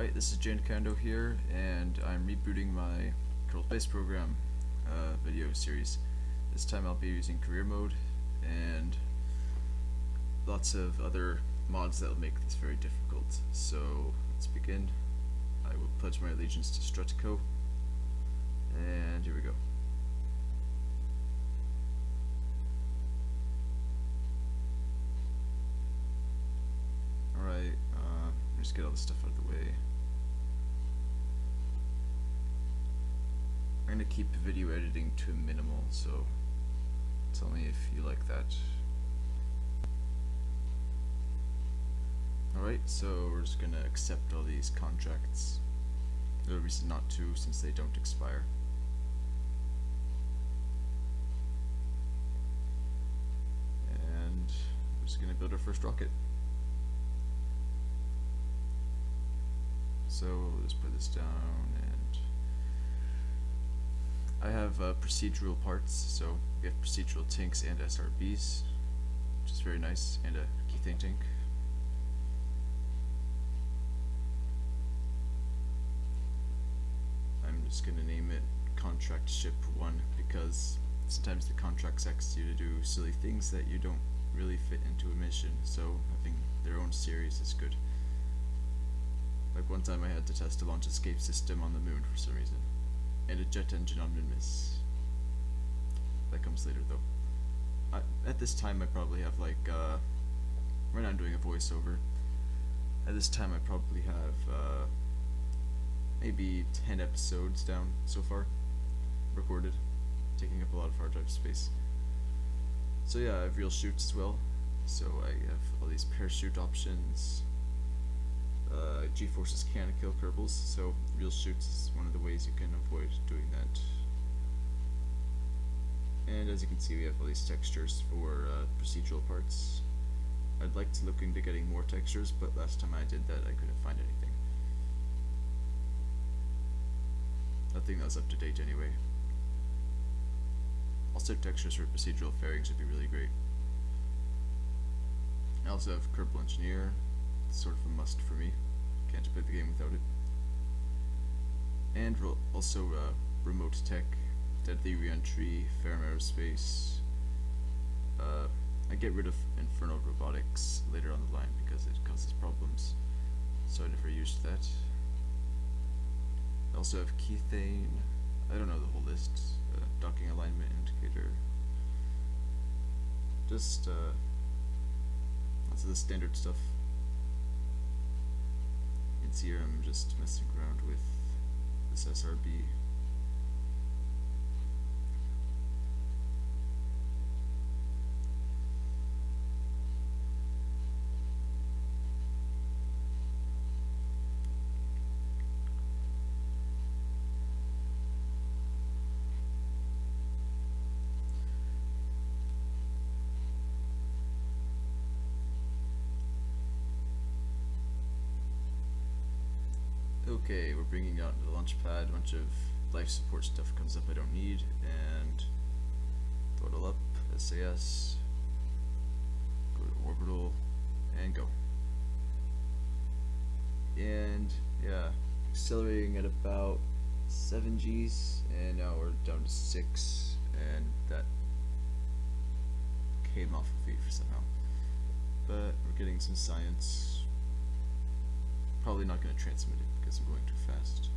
Alright, this is JandCandO here, and I'm rebooting my Kerbal Space Program video series. This time I'll be using Career Mode and lots of other mods that will make this very difficult. So let's begin. I will pledge my allegiance to Strutico, and here we go. Alright, just get all this stuff out of the way. I'm going to keep video editing to minimal, so tell me if you like that. Alright, so we're just going to accept all these contracts. There's no reason not to, since they don't expire. And we're just going to build our first rocket. So let's put this down, and I have procedural parts, so we have procedural tanks and SRBs, which is very nice, and a Kethane tank. I'm just going to name it Contract Ship 1 because sometimes the contracts ask you to do silly things that you don't really fit into a mission, so having their own series is good. Like one time I had to test a launch escape system on the moon for some reason, and a jet engine on Minmus. That comes later though. At this time I probably have like, right now I'm doing a voiceover. At this time I probably have maybe 10 episodes down so far, recorded, taking up a lot of hard drive space. So yeah, I have real shoots as well. So I have all these parachute options. G-forces can kill Kerbals, so real shoots is one of the ways you can avoid doing that. And as you can see, we have all these textures for procedural parts. I'd like to look into getting more textures, but last time I did that I couldn't find anything. Nothing that was up to date anyway. Also textures for procedural fairings would be really great. I also have Kerbal Engineer. Sort of a must for me. Can't play the game without it. And also remote tech, deadly reentry, Ferrum aerospace. I get rid of Inferno robotics later on the line because it causes problems, so I never used that. I also have Kethane. I don't know the whole list. Docking alignment indicator. Just lots of the standard stuff. Here I'm just messing around with this SRB. Okay, we're bringing out the launch pad. A bunch of life support stuff comes up I don't need, and throttle up, SAS, go to orbital, and go. And yeah, accelerating at about 7 Gs, and now we're down to 6, and that came off of V for somehow. But we're getting some science. Probably not going to transmit it because I'm going too fast.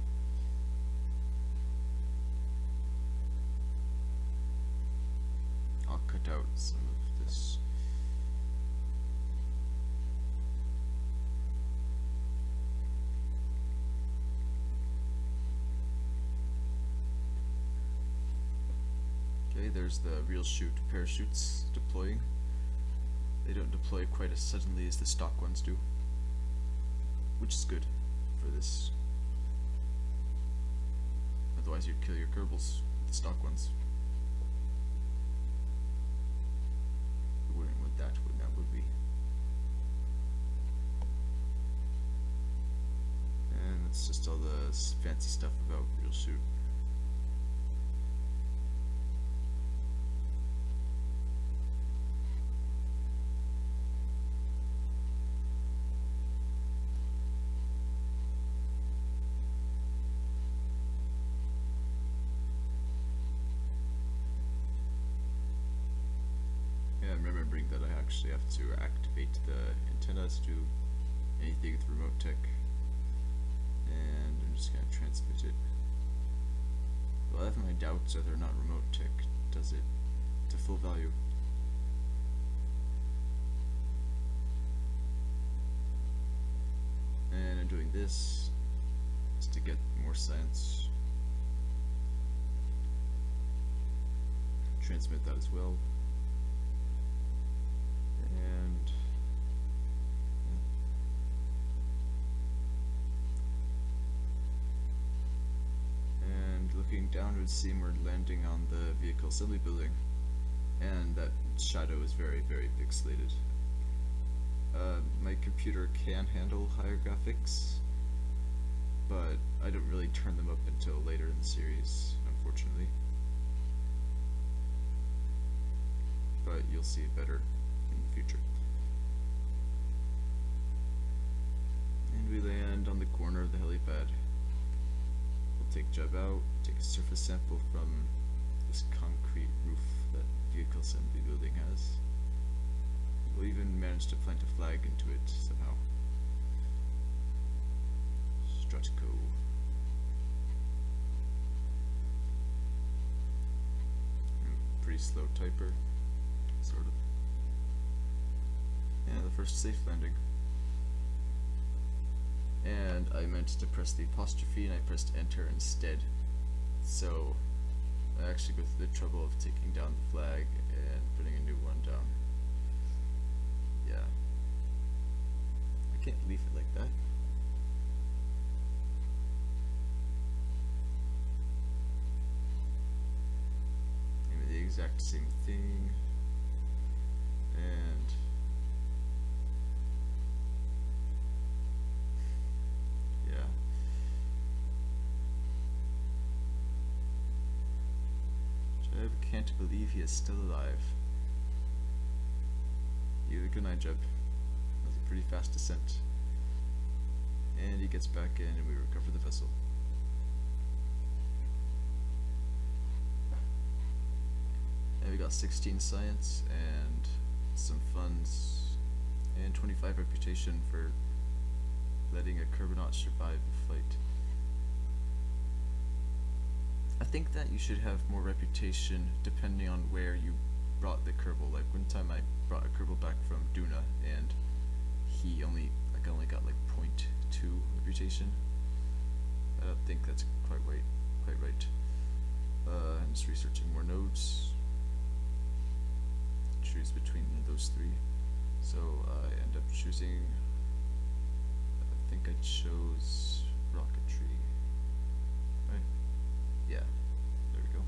I'll cut out some of this. Okay, there's the real shoot parachutes deploying. They don't deploy quite as suddenly as the stock ones do, which is good for this. Otherwise you'd kill your Kerbals, the stock ones. You wouldn't want that, wouldn't that, would we? And that's just all the fancy stuff about real shoot. actually have to activate the antenna to do anything with remote tech, and I'm just gonna transmit it. Well, I have my doubts whether or not remote tech does it to full value. And I'm doing this just to get more science. Transmit that as well. And looking down, it would seem we're landing on the vehicle assembly building, and that shadow is very, very pixelated. My computer can handle higher graphics, but I don't really turn them up until later in the series, unfortunately. But you'll see it better in the future. And we land on the corner of the helipad. We'll take Jeb out, take a surface sample from this concrete roof that the vehicle assembly building has. We'll even manage to plant a flag into it somehow. Strutco. Pretty slow typer, sort of. Yeah, the first safe landing. And I meant to press the apostrophe and I pressed enter instead. So I actually go through the trouble of taking down the flag and putting a new one down. Yeah. I can't leave it like that. Maybe the exact same thing. And yeah. Jeb can't believe he is still alive. You had a good night, Jeb. That was a pretty fast descent. And he gets back in and we recover the vessel. And we got 16 science and some funds and 25 reputation for letting a Kerbonaut survive a flight. I think that you should have more reputation depending on where you brought the Kerbal. Like one time I brought a Kerbal back from Duna and he only got like 0.2 reputation. I don't think that's quite right. I'm just researching more nodes. Choose between those three. So I end up choosing, I think I chose rocketry. Right? Yeah, there we go.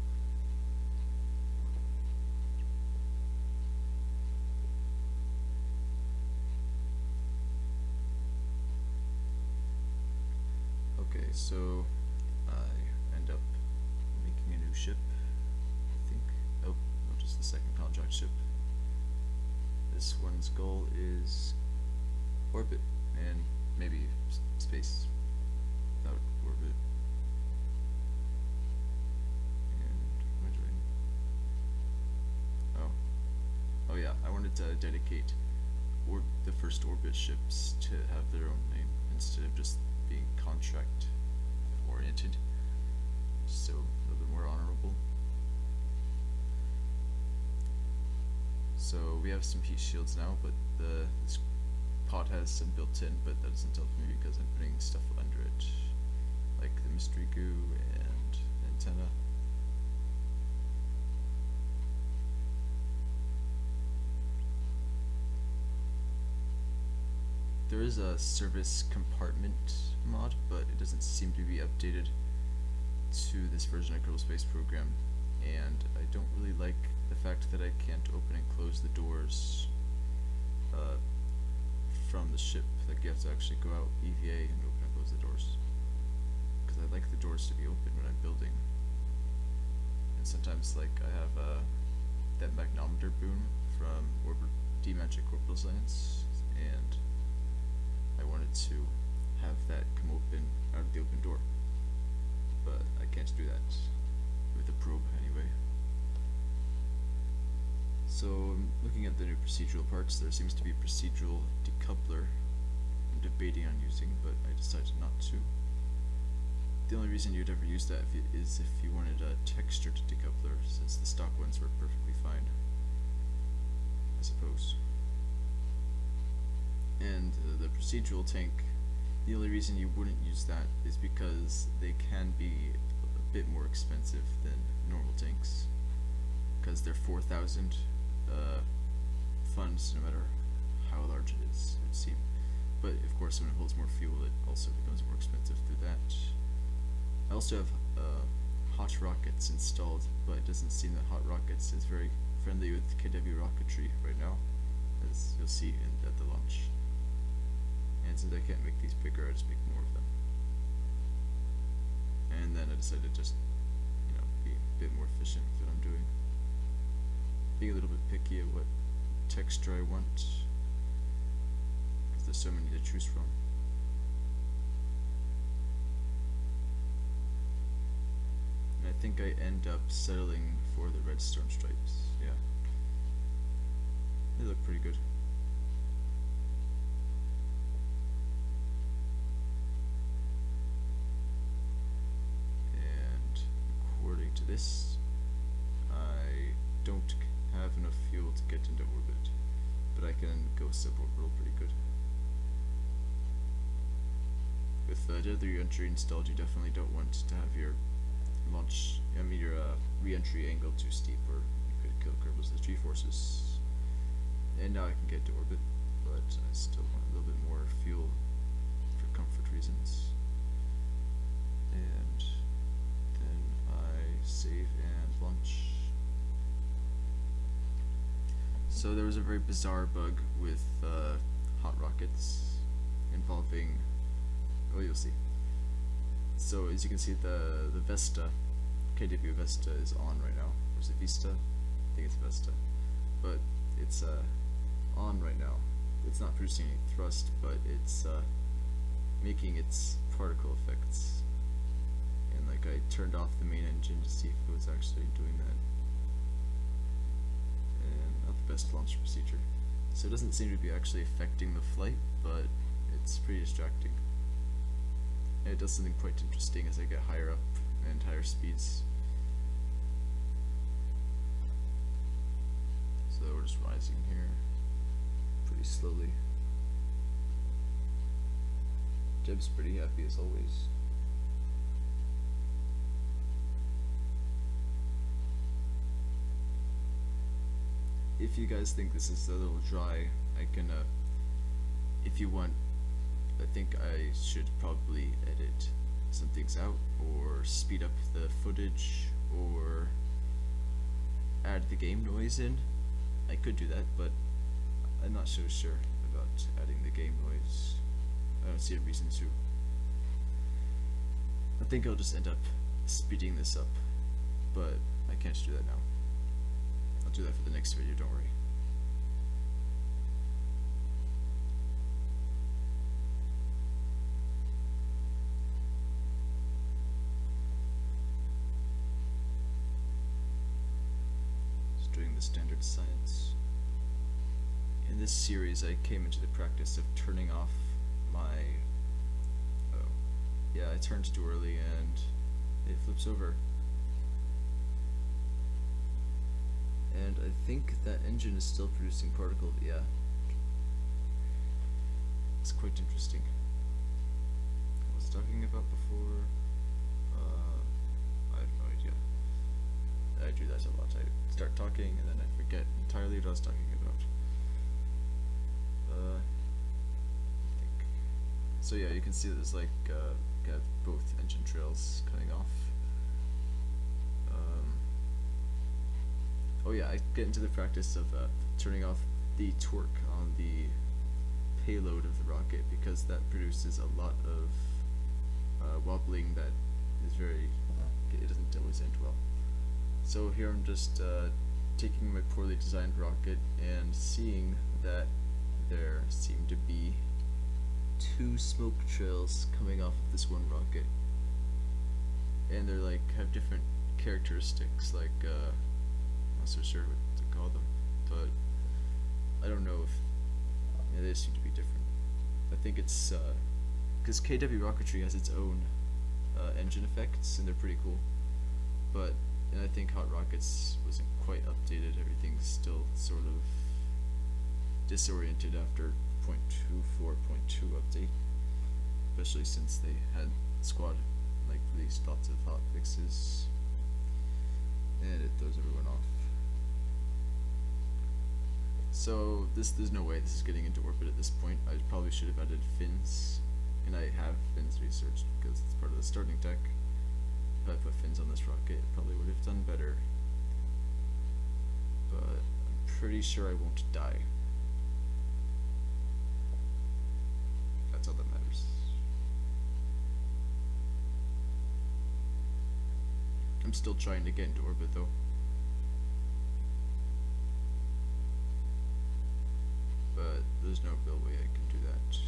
Okay, so I end up making a new ship, I think. Oh, no, just the second contract ship. This one's goal is orbit and maybe space without orbit. And what am I doing? Oh yeah, I wanted to dedicate the first orbit ships to have their own name instead of just being contract oriented, so a little bit more honorable. So we have some heat shields now, but this pod has some built in, but that doesn't help me because I'm putting stuff under it, like the mystery goo and antenna. There is a service compartment mod, but it doesn't seem to be updated to this version of Kerbal Space Program, and I don't really like the fact that I can't open and close the doors from the ship. Like you have to actually go out EVA and open and close the doors, because I like the doors to be open when I'm building. And sometimes, like, I have that magnometer boom from D-Magic Orbital Science, and I wanted to have that come open out of the open door, but I can't do that with the probe anyway. So looking at the new procedural parts, there seems to be procedural decoupler I'm debating on using, but I decided not to. The only reason you'd ever use that is if you wanted a textured decoupler, since the stock ones work perfectly fine, I suppose. And the procedural tank, the only reason you wouldn't use that is because they can be a bit more expensive than normal tanks, because they're 4,000 funds no matter how large it is, it would seem. But of course when it holds more fuel it also becomes more expensive through that. I also have hot rockets installed, but it doesn't seem that hot rockets is very friendly with KW rocketry right now, as you'll see at the launch. And since I can't make these bigger, I just make more of them. And then I decided to just, be a bit more efficient with what I'm doing. Being a little bit picky at what texture I want, because there's so many to choose from. And I think I end up settling for the redstone stripes, yeah. They look pretty good. And according to this, I don't have enough fuel to get into orbit, but I can go suborbital pretty good. With deadly re-entry installed, you definitely don't want to have your re-entry angle too steep, or you could kill Kerbals with the G-forces. And now I can get to orbit, but I still want a little bit more fuel for comfort reasons. And then I save and launch. So there was a very bizarre bug with hot rockets involving, oh, you'll see. So as you can see, the Vesta, KW Vesta is on right now. Or is it Vista? I think it's Vesta. But it's on right now. It's not producing any thrust, but it's making its particle effects. And like I turned off the main engine to see if it was actually doing that. And not the best launch procedure. So it doesn't seem to be actually affecting the flight, but it's pretty distracting. And it does something quite interesting as I get higher up and higher speeds. So we're just rising here pretty slowly. Jeb's pretty happy as always. If you guys think this is a little dry, I can, if you want, I think I should probably edit some things out, or speed up the footage, or add the game noise in. I could do that, but I'm not so sure about adding the game noise. I don't see a reason to. I think I'll just end up speeding this up, but I can't do that now. I'll do that for the next video, don't worry. The standard science. In this series I came into the practice of turning off my, I turned too early and it flips over. And I think that engine is still producing particles, yeah. It's quite interesting. I was talking about before, I have no idea. I do that a lot. I start talking and then I forget entirely what I was talking about. I think. So yeah, you can see there's like got both engine trails cutting off. Oh yeah, I get into the practice of turning off the torque on the payload of the rocket, because that produces a lot of wobbling that is very, it doesn't always end well. So here I'm just taking my poorly designed rocket and seeing that there seem to be 2 smoke trails coming off of this one rocket, and they're like have different characteristics, like I'm not so sure what to call them. but I don't know if they seem to be different. I think it's because KW Rocketry has its own engine effects, and they're pretty cool. But and I think Hot Rockets wasn't quite updated. Everything's still sort of disoriented after 0.24.2 update, especially since they had Squad like released lots of hot fixes, and it throws everyone off. So there's no way this is getting into orbit at this point. I probably should have added fins, and I have fins researched because it's part of the starting tech. If I put fins on this rocket, it probably would have done better. But I'm pretty sure I won't die. That's all that matters. I'm still trying to get into orbit though. But there's no real way I can do that.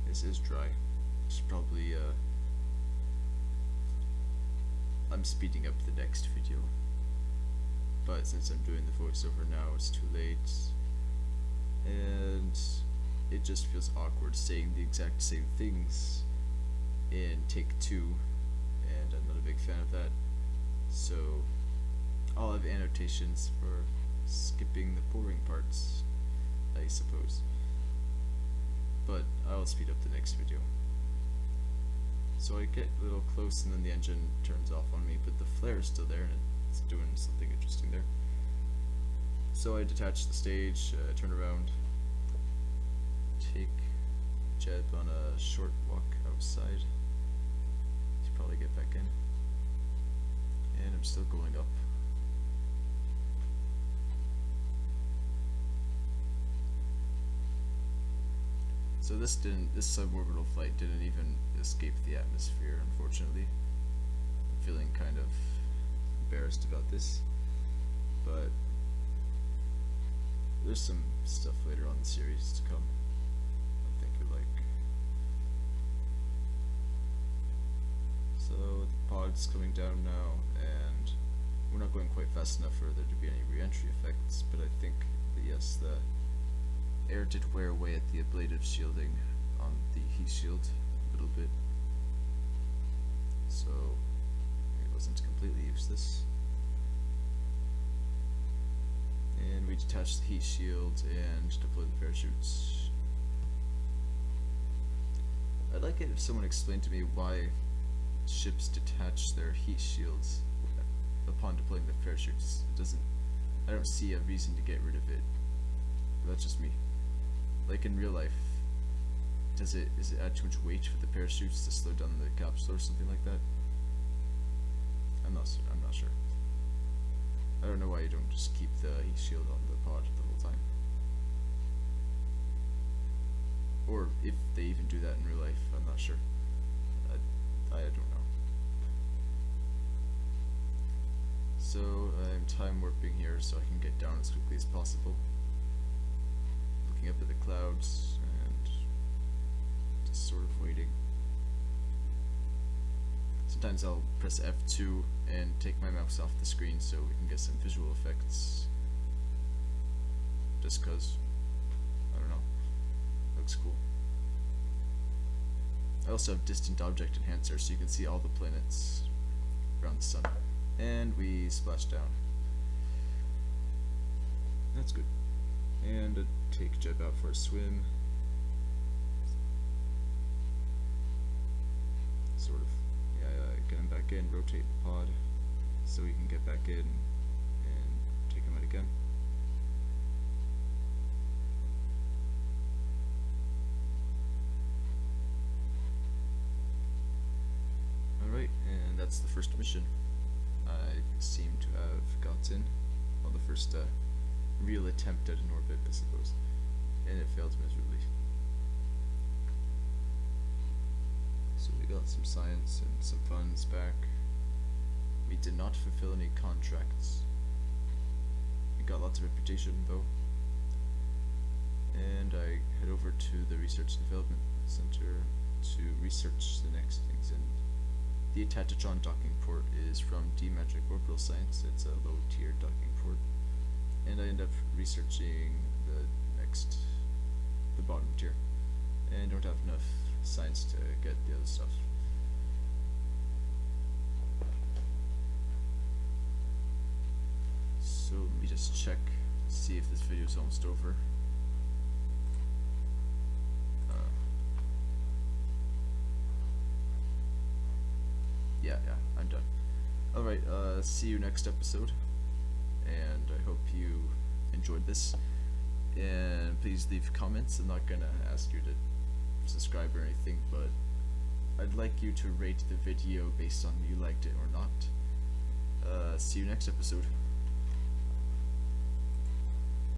This is dry. It's probably I'm speeding up the next video. But since I'm doing the voiceover now, it's too late. And it just feels awkward saying the exact same things in take 2, and I'm not a big fan of that. So I'll have annotations for skipping the boring parts, I suppose. But I'll speed up the next video. So I get a little close and then the engine turns off on me, but the flare is still there and it's doing something interesting there. So I detach the stage, turn around, take Jeb on a short walk outside to probably get back in. And I'm still going up. So this suborbital flight didn't even escape the atmosphere, unfortunately. I'm feeling kind of embarrassed about this, but there's some stuff later on in the series to come I think you'll like. So the pod's coming down now, and we're not going quite fast enough for there to be any re-entry effects, but I think that yes, the air did wear away at the ablative shielding on the heat shield a little bit, so it wasn't completely useless. And we detach the heat shield and deploy the parachutes. I'd like it if someone explained to me why ships detach their heat shields upon deploying the parachutes. I don't see a reason to get rid of it. But that's just me. Like in real life, does it add too much weight for the parachutes to slow down the capsule or something like that? I'm not sure. I don't know why you don't just keep the heat shield on the pod the whole time. Or if they even do that in real life, I'm not sure. I don't know. So I'm time warping here so I can get down as quickly as possible. Looking up at the clouds and just sort of waiting. Sometimes I'll press F2 and take my mouse off the screen so we can get some visual effects. Just cause, I don't know, looks cool. I also have distant object enhancer so you can see all the planets around the sun. And we splash down. That's good. And take Jeb out for a swim. Sort of. Yeah, get him back in, rotate the pod so he can get back in and take him out again. Alright, and that's the first mission. I seem to have gotten, well, the first real attempt at an orbit, I suppose, and it failed miserably. So we got some science and some funds back. We did not fulfill any contracts. We got lots of reputation though. And I head over to the Research and Development Center to research the next things, and The Attachatron docking port is from D-Magic Orbital Science. It's a low tier docking port. And I end up researching the bottom tier. And don't have enough science to get the other stuff. So let me just check, see if this video is almost over. Yeah, I'm done. Alright, see you next episode, and I hope you enjoyed this, and please leave comments. I'm not gonna ask you to subscribe or anything, but I'd like you to rate the video based on you liked it or not. See you next episode.